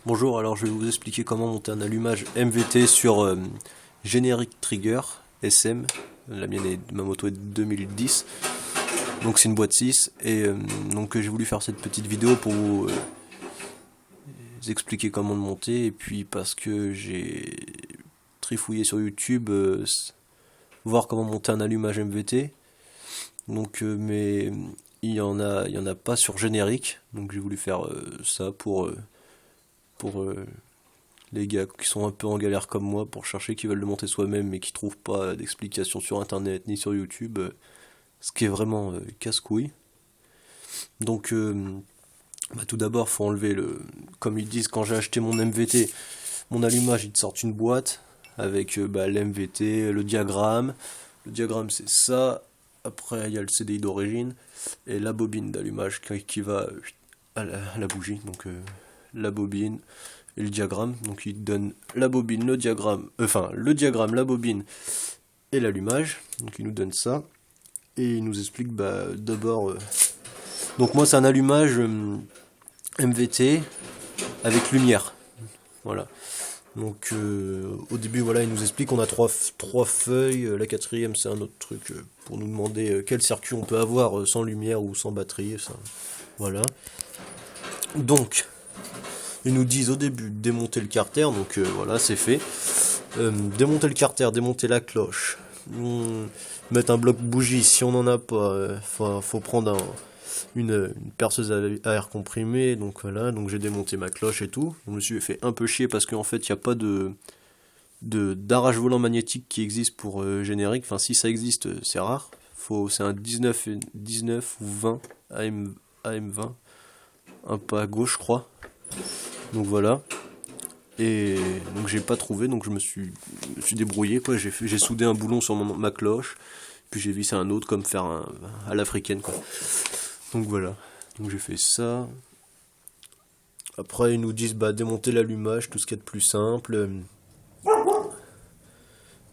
Bonjour, alors je vais vous expliquer comment monter un allumage MVT sur Generic Trigger SM. La mienne est, ma moto est de 2010, donc c'est une boîte 6 et donc j'ai voulu faire cette petite vidéo pour vous expliquer comment le monter et puis parce que j'ai trifouillé sur YouTube voir comment monter un allumage MVT. Donc mais il y en a pas sur Generic, donc j'ai voulu faire ça pour les gars qui sont un peu en galère comme moi pour chercher, qui veulent le monter soi-même mais qui trouvent pas d'explication sur internet ni sur YouTube, ce qui est vraiment casse-couille. Donc tout d'abord faut enlever comme ils disent quand j'ai acheté mon MVT, mon allumage, ils te sortent une boîte avec l'MVT, le diagramme. Le diagramme c'est ça. Après il y a le CDI d'origine et la bobine d'allumage qui va à la bougie. Donc la bobine et le diagramme. Donc il donne la bobine, le diagramme, le diagramme, la bobine et l'allumage. Donc il nous donne ça et il nous explique d'abord. Donc moi c'est un allumage MVT avec lumière. Voilà. Donc au début voilà il nous explique qu'on a trois feuilles. La quatrième c'est un autre truc pour nous demander quel circuit on peut avoir sans lumière ou sans batterie. Ça. Voilà. Donc ils nous disent au début de démonter le carter, donc voilà, c'est fait. Démonter le carter, démonter la cloche. Mettre un bloc bougie si on n'en a pas. Faut prendre une perceuse à air comprimé. Donc voilà, donc j'ai démonté ma cloche et tout. Je me suis fait un peu chier parce qu'en fait, il n'y a pas d'arrache volant magnétique qui existe pour générique. Enfin, si ça existe, c'est rare. C'est un 19 ou 20 AM20. Un pas à gauche, je crois. Donc voilà. Et donc j'ai pas trouvé, donc je me suis débrouillé quoi. J'ai soudé un boulon sur ma cloche, puis j'ai vissé un autre comme faire à l'africaine quoi. Donc voilà. Donc j'ai fait ça. Après ils nous disent démonter l'allumage, tout ce qui est de plus simple.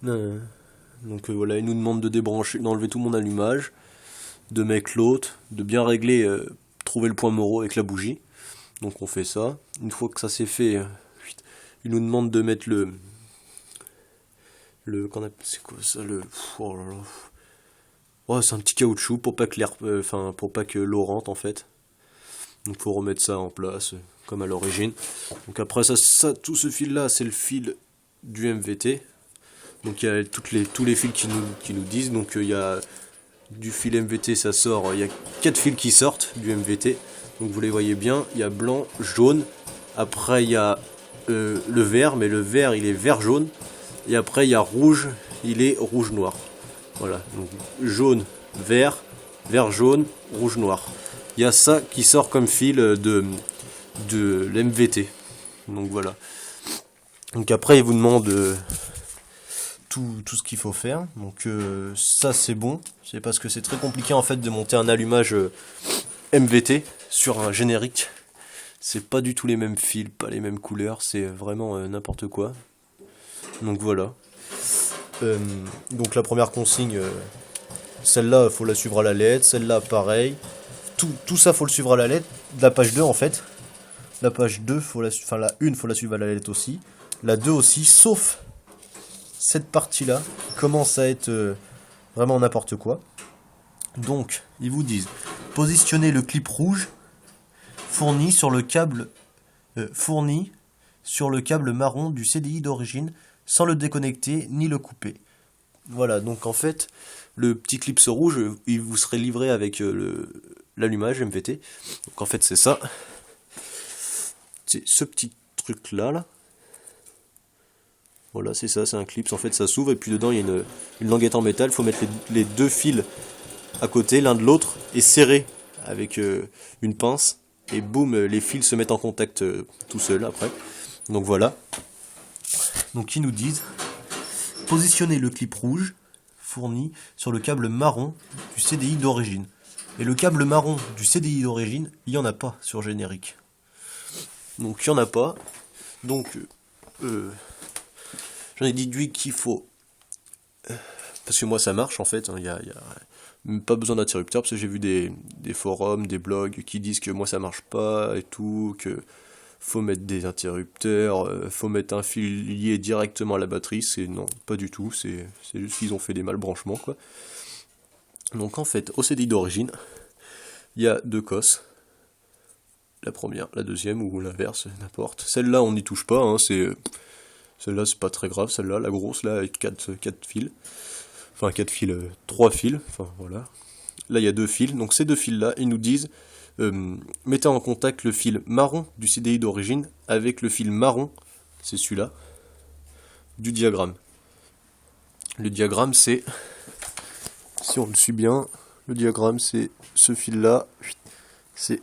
Donc voilà, ils nous demandent de débrancher, d'enlever tout mon allumage, de mettre l'autre, de bien régler, trouver le point moro avec la bougie. Donc on fait ça. Une fois que ça c'est fait, il nous demande de mettre c'est quoi ça oh là là. Ouais, c'est un petit caoutchouc pour pas que pour pas que l'eau rentre en fait. Donc faut remettre ça en place comme à l'origine. Donc après tout ce fil là, c'est le fil du MVT. Donc il y a tous les fils qui nous disent. Donc il y a du fil MVT, ça sort. Il y a 4 fils qui sortent du MVT. Donc vous les voyez bien. Il y a blanc, jaune. Après il y a le vert, mais le vert il est vert jaune. Et après il y a rouge, il est rouge noir. Voilà. Donc jaune, vert, vert jaune, rouge noir. Il y a ça qui sort comme fil de l'MVT. Donc voilà. Donc après il vous demande tout ce qu'il faut faire. Donc ça c'est bon. C'est parce que c'est très compliqué en fait de monter un allumage MVT sur un générique. C'est pas du tout les mêmes fils, pas les mêmes couleurs, c'est vraiment n'importe quoi. Donc voilà. Donc la première consigne, celle-là faut la suivre à la lettre, celle-là pareil. Tout ça faut le suivre à la lettre. La page 2 en fait. La page 2, la 1 faut la suivre à la lettre aussi. La 2 aussi, sauf cette partie-là qui commence à être vraiment n'importe quoi. Donc, ils vous disent positionnez le clip rouge fourni sur le câble marron du CDI d'origine sans le déconnecter ni le couper. Voilà, donc en fait, le petit clip rouge, il vous serait livré avec l'allumage MVT. Donc en fait, c'est ça. C'est ce petit truc là. Voilà, c'est ça, c'est un clip. En fait, ça s'ouvre et puis dedans, il y a une languette en métal. Il faut mettre les deux fils à côté, l'un de l'autre, et serrer avec une pince. Et boum, les fils se mettent en contact tout seuls après. Donc voilà. Donc ils nous disent positionnez le clip rouge fourni sur le câble marron du CDI d'origine. Et le câble marron du CDI d'origine, il n'y en a pas sur générique. Donc il n'y en a pas. Donc j'en ai déduit qu'il faut, parce que moi ça marche en fait, il y a pas besoin d'interrupteur, parce que j'ai vu des forums, des blogs qui disent que moi ça marche pas et tout, que faut mettre des interrupteurs, faut mettre un fil lié directement à la batterie. C'est non, pas du tout, c'est juste qu'ils ont fait des mal branchements, quoi. Donc en fait, au CDI d'origine, il y a 2 cosses. La première, la deuxième, ou l'inverse, n'importe. Celle-là, on n'y touche pas, hein, celle-là, c'est pas très grave, celle-là, la grosse, là, avec 4 fils. Enfin, 4 fils, 3 fils, enfin, voilà. Là, il y a 2 fils, donc ces 2 fils-là, ils nous disent, mettez en contact le fil marron du CDI d'origine avec le fil marron, c'est celui-là, du diagramme. Le diagramme, c'est, si on le suit bien, le diagramme, c'est ce fil-là, c'est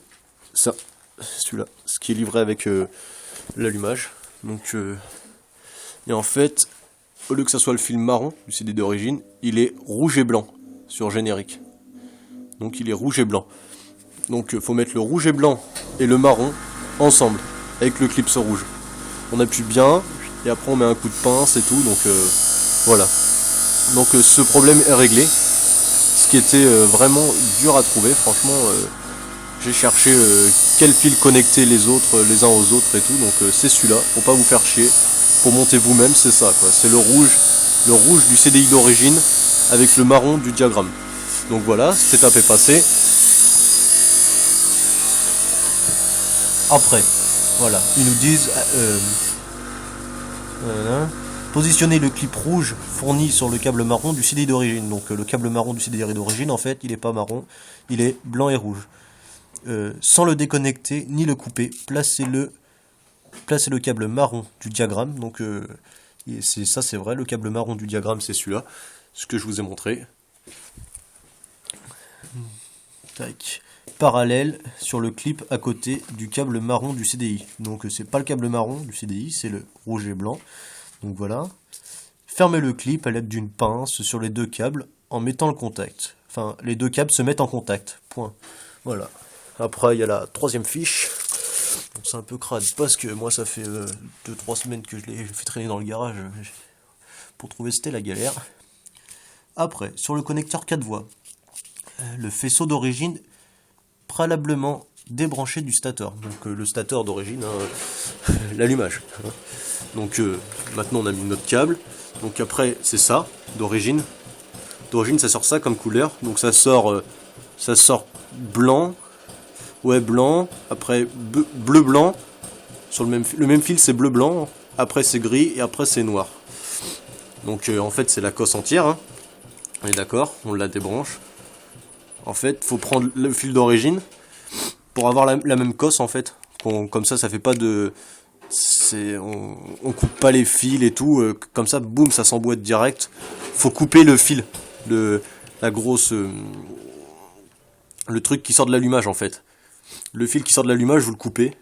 ça. Celui-là, ce qui est livré avec l'allumage. Donc, et en fait, au lieu que ça soit le fil marron du CD d'origine, il est rouge et blanc sur générique. Donc il est rouge et blanc. Donc faut mettre le rouge et blanc et le marron ensemble avec le clips rouge. On appuie bien et après on met un coup de pince et tout. Donc voilà. Donc ce problème est réglé. Ce qui était vraiment dur à trouver, franchement. J'ai cherché quel fil connecter les autres, les uns aux autres et tout, donc c'est celui-là, faut pas vous faire chier, pour monter vous-même, c'est ça, quoi. C'est le rouge du CDI d'origine avec le marron du diagramme. Donc voilà, cette étape est passée. Après, voilà, ils nous disent positionner le clip rouge fourni sur le câble marron du CDI d'origine. Donc le câble marron du CDI d'origine, en fait, il est pas marron, il est blanc et rouge. Sans le déconnecter ni le couper, placez le câble marron du diagramme. Donc c'est vrai, le câble marron du diagramme, c'est celui-là, ce que je vous ai montré. Tac. Parallèle sur le clip à côté du câble marron du CDI. Donc c'est pas le câble marron du CDI, c'est le rouge et blanc. Donc voilà. Fermez le clip à l'aide d'une pince sur les 2 câbles en mettant le contact. Enfin, les 2 câbles se mettent en contact. Point. Voilà. Après, il y a la 3e fiche. Bon, c'est un peu crade parce que moi, ça fait 2-3 semaines que je l'ai fait traîner dans le garage. Pour trouver, c'était la galère. Après, sur le connecteur 4 voies, le faisceau d'origine préalablement débranché du stateur. Donc le stateur d'origine, hein, l'allumage. Hein. Donc maintenant, on a mis notre câble. Donc après, c'est ça, d'origine. D'origine, ça sort ça comme couleur. Donc ça sort blanc. Ouais, blanc, après bleu-blanc, sur le même fil c'est bleu-blanc, après c'est gris et après c'est noir. Donc en fait c'est la cosse entière, hein. On est d'accord, on la débranche. En fait, faut prendre le fil d'origine pour avoir la même cosse en fait. Comme ça fait pas de... On coupe pas les fils et tout, comme ça, boum, ça s'emboîte direct. Faut couper le fil, la grosse... le truc qui sort de l'allumage en fait. Le fil qui sort de l'allumage, vous le coupez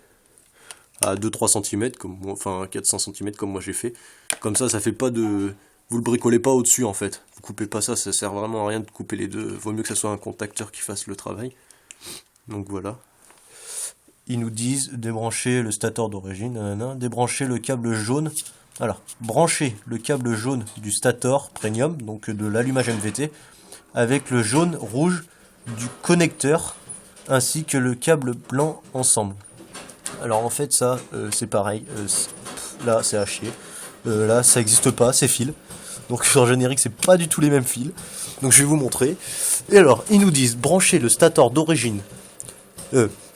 à 2-3 cm, enfin 4-5 cm comme moi j'ai fait. Comme ça fait pas de... Vous le bricolez pas au-dessus en fait. Vous coupez pas ça sert vraiment à rien de couper les deux. Vaut mieux que ça soit un contacteur qui fasse le travail. Donc voilà. Ils nous disent débrancher le stateur d'origine, débrancher le câble jaune. Alors, brancher le câble jaune du stator premium, donc de l'allumage MVT, avec le jaune-rouge du connecteur, ainsi que le câble blanc ensemble. Alors en fait ça c'est pareil, là c'est à chier, là ça n'existe pas, ces fils. Donc sur générique c'est pas du tout les mêmes fils. Donc je vais vous montrer. Et alors ils nous disent brancher le stator d'origine,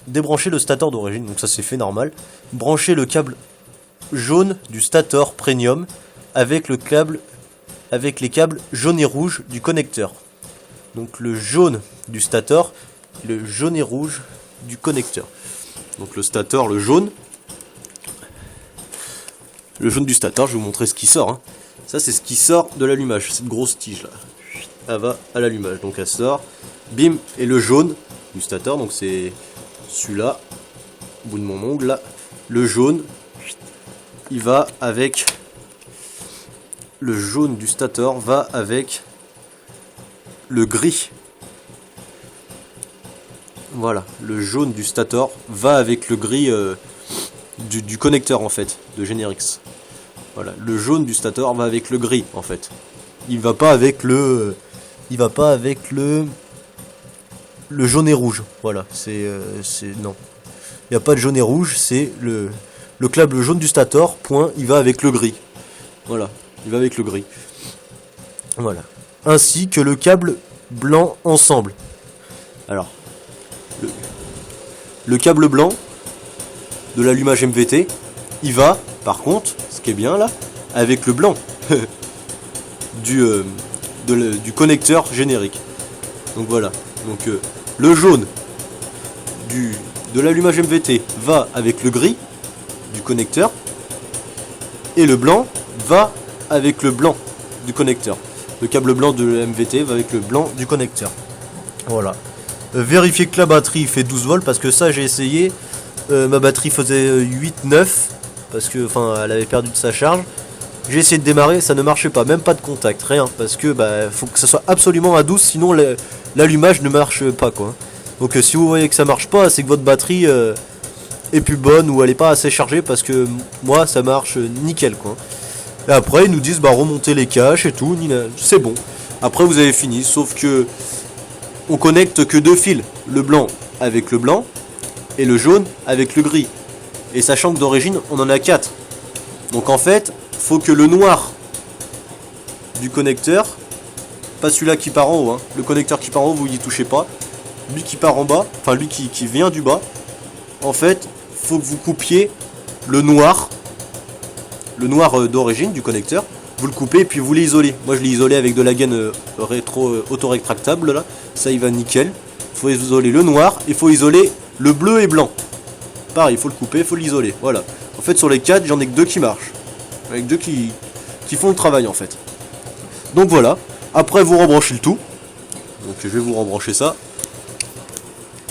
débrancher le stator d'origine, donc ça c'est fait normal. Brancher le câble jaune du stator premium avec les câbles jaune et rouge du connecteur. Donc le jaune du stator, le jaune et rouge du connecteur. Donc le stator, le jaune du stator, je vais vous montrer ce qui sort. Hein. Ça c'est ce qui sort de l'allumage, cette grosse tige là. Elle va à l'allumage, donc elle sort, bim, et le jaune du stator, donc c'est celui-là, au bout de mon ongle là, le jaune, il va avec, le jaune du stator va avec le gris. Voilà, le jaune du stator va avec le gris du connecteur en fait, de Generix. Voilà, le jaune du stator va avec le gris en fait. Il va pas avec le jaune et rouge. Voilà, c'est non. Il n'y a pas de jaune et rouge, c'est le câble jaune du stator, point, il va avec le gris. Voilà, il va avec le gris. Voilà. Ainsi que le câble blanc ensemble. Alors, le câble blanc de l'allumage MVT, il va, par contre, ce qui est bien là, avec le blanc du connecteur générique. Donc voilà. Donc le jaune de l'allumage MVT va avec le gris du connecteur et le blanc va avec le blanc du connecteur. Le câble blanc de la MVT va avec le blanc du connecteur. Voilà. Vérifier que la batterie fait 12 volts parce que ça j'ai essayé. Ma batterie faisait 8-9 parce que elle avait perdu de sa charge. J'ai essayé de démarrer, ça ne marchait pas, même pas de contact, rien, parce que faut que ça soit absolument à 12, sinon l'allumage ne marche pas quoi. Donc si vous voyez que ça marche pas, c'est que votre batterie est plus bonne ou elle est pas assez chargée, parce que moi ça marche nickel quoi. Et après ils nous disent remonter les caches et tout, c'est bon. Après vous avez fini, sauf que on connecte que 2 fils, le blanc avec le blanc et le jaune avec le gris. Et sachant que d'origine on en a 4. Donc en fait, faut que le noir du connecteur, pas celui-là qui part en haut, le connecteur qui part en haut vous y touchez pas, lui qui part en bas, enfin lui qui vient du bas, en fait faut que vous coupiez le noir d'origine du connecteur, vous le coupez et puis vous l'isolez. Moi je l'ai isolé avec de la gaine rétro auto-rétractable là, ça y va nickel. Faut isoler le noir, il faut isoler le bleu et blanc. Pareil, il faut le couper, il faut l'isoler, voilà. En fait sur les 4 j'en ai que 2 qui marchent. Avec 2 qui font le travail en fait. Donc voilà. Après vous rebranchez le tout. Donc je vais vous rebrancher ça.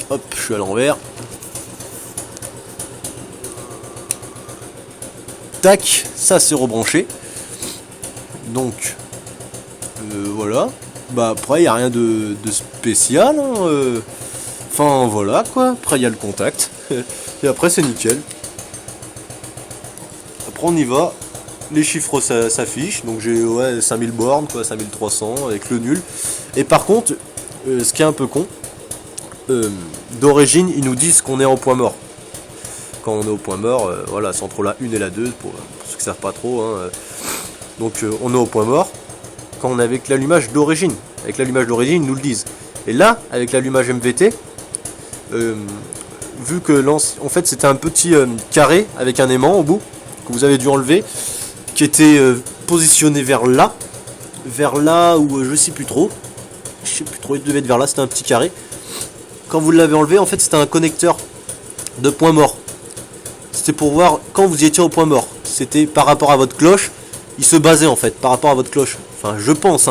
Hop, je suis à l'envers. Tac, ça c'est rebranché. Donc voilà. Après il n'y a rien de spécial. Enfin voilà quoi. Après il y a le contact. Et après c'est nickel. Après on y va. Les chiffres s'affichent, donc j'ai 5000 bornes, 5300 avec le nul. Et par contre, ce qui est un peu con, d'origine ils nous disent qu'on est en point mort. Quand on est au point mort, voilà, c'est entre la 1 et la 2, pour ceux qui ne savent pas trop. Donc on est au point mort quand on est avec l'allumage d'origine. Avec l'allumage d'origine, ils nous le disent. Et là, avec l'allumage MVT, vu que en fait c'était un petit carré avec un aimant au bout, que vous avez dû enlever, qui était positionné vers là où je sais plus trop, il devait être vers là, c'était un petit carré. Quand vous l'avez enlevé, en fait c'était un connecteur de point mort. C'était pour voir quand vous étiez au point mort. C'était par rapport à votre cloche, il se basait en fait par rapport à votre cloche. Enfin je pense,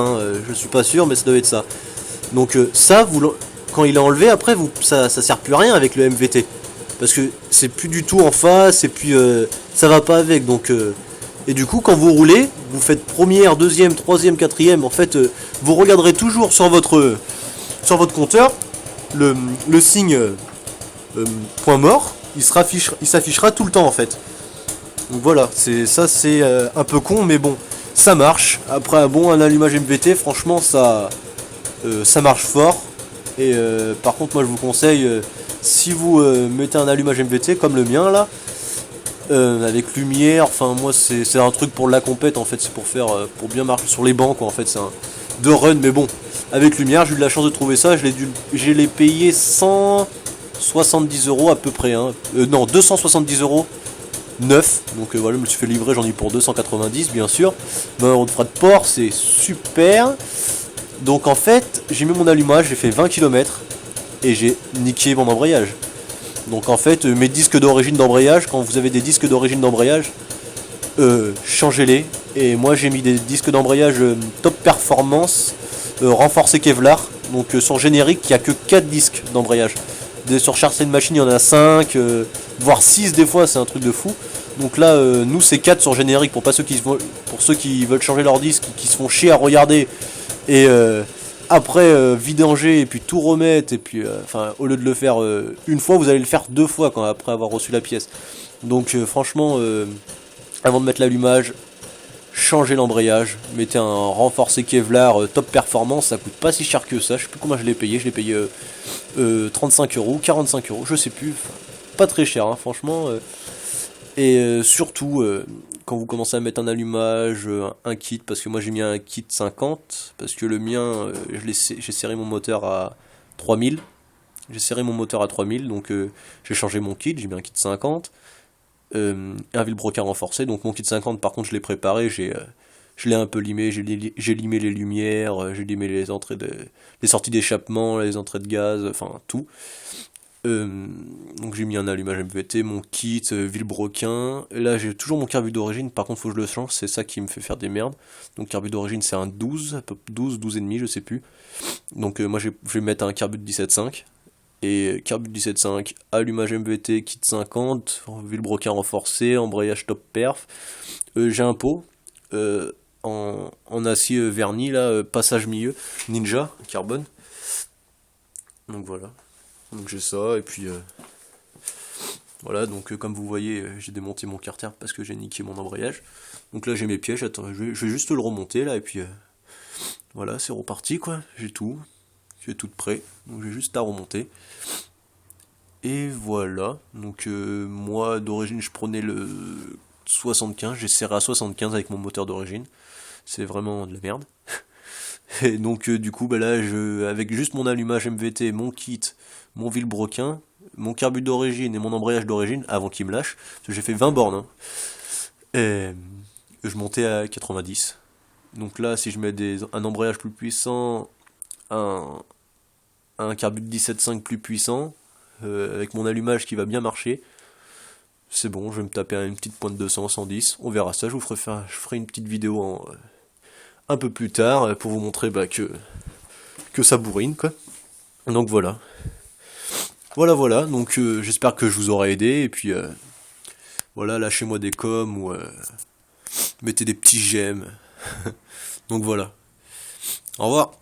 je suis pas sûr, mais ça doit être ça. Donc ça, quand il est enlevé, après ça sert plus à rien avec le MVT. Parce que c'est plus du tout en face, et puis ça va pas avec, donc... Et du coup, quand vous roulez, vous faites première, deuxième, troisième, quatrième. En fait, vous regarderez toujours sur votre compteur le signe point mort. Il s'affichera tout le temps en fait. Donc voilà, c'est un peu con, mais bon, ça marche. Après un allumage MVT, franchement, ça marche fort. Et par contre, moi, je vous conseille, si vous mettez un allumage MVT comme le mien là. Avec lumière, enfin moi c'est un truc pour la compète en fait, c'est pour bien marcher sur les bancs quoi, en fait c'est un de run, mais bon, avec lumière, j'ai eu de la chance de trouver ça, je l'ai payé 170 € à peu près, non 270 € neuf, donc voilà, je me suis fait livrer, j'en ai pour 290 bien sûr, 20 € de frais de port, c'est super. Donc en fait, j'ai mis mon allumage, j'ai fait 20 km et j'ai niqué mon embrayage. Donc en fait, mes disques d'origine d'embrayage, quand vous avez des disques d'origine d'embrayage, changez-les. Et moi j'ai mis des disques d'embrayage top performance, renforcés Kevlar. Donc sur générique, il n'y a que 4 disques d'embrayage. Sur Charles Machine, il y en a 5, voire 6 des fois, c'est un truc de fou. Donc là, nous c'est 4 sur générique, pour ceux qui veulent changer leur disque, qui se font chier à regarder. Et après vidanger et puis tout remettre, et puis au lieu de le faire une fois, vous allez le faire 2 fois après avoir reçu la pièce. Donc franchement, avant de mettre l'allumage, changez l'embrayage, mettez un renforcé Kevlar top performance, ça coûte pas si cher que ça, je sais plus combien je l'ai payé 35 €, 45 €, je sais plus, pas très cher franchement. Et surtout, quand vous commencez à mettre un allumage, un kit, parce que moi j'ai mis un kit 50, parce que le mien, j'ai serré mon moteur à 3000. J'ai serré mon moteur à 3000, donc j'ai changé mon kit, j'ai mis un kit 50, et un vilebrequin renforcé. Donc mon kit 50, par contre, je l'ai préparé, je l'ai un peu limé, j'ai limé les lumières, j'ai limé les sorties d'échappement, les entrées de gaz, enfin tout. Euh, donc j'ai mis un allumage MVT, mon kit, vilebrequin. Et là j'ai toujours mon carbu d'origine, par contre faut que je le change, c'est ça qui me fait faire des merdes. Donc carbu d'origine c'est un 12, à peu 12 et demi, je sais plus. Donc moi je vais mettre un carbu de 17,5. Et carbu de 17,5, allumage MVT, kit 50, vilebrequin renforcé, embrayage top perf. J'ai un pot en acier verni, là, passage milieu, ninja, carbone. Donc voilà. Donc j'ai ça, et puis voilà, donc comme vous voyez, j'ai démonté mon carter parce que j'ai niqué mon embrayage. Donc là j'ai mes pièges, attends, je vais juste le remonter là, et puis voilà, c'est reparti quoi, j'ai tout prêt, donc j'ai juste à remonter. Et voilà, donc moi d'origine je prenais le 75, j'ai serré à 75 avec mon moteur d'origine, c'est vraiment de la merde. Et donc du coup bah là avec juste mon allumage MVT, mon kit, mon vilebrequin, mon carbu d'origine et mon embrayage d'origine, avant qu'il me lâche, parce que j'ai fait 20 bornes, hein, et je montais à 90. Donc là si je mets un embrayage plus puissant, un, un carbu de 17,5 plus puissant, avec mon allumage qui va bien marcher, c'est bon, je vais me taper une petite pointe 200, 110, on verra ça, je ferai une petite vidéo un peu plus tard pour vous montrer bah, que ça bourrine quoi. Donc voilà. Voilà, donc j'espère que je vous aurai aidé, et puis voilà, lâchez-moi des coms ou mettez des petits j'aime. Donc voilà. Au revoir.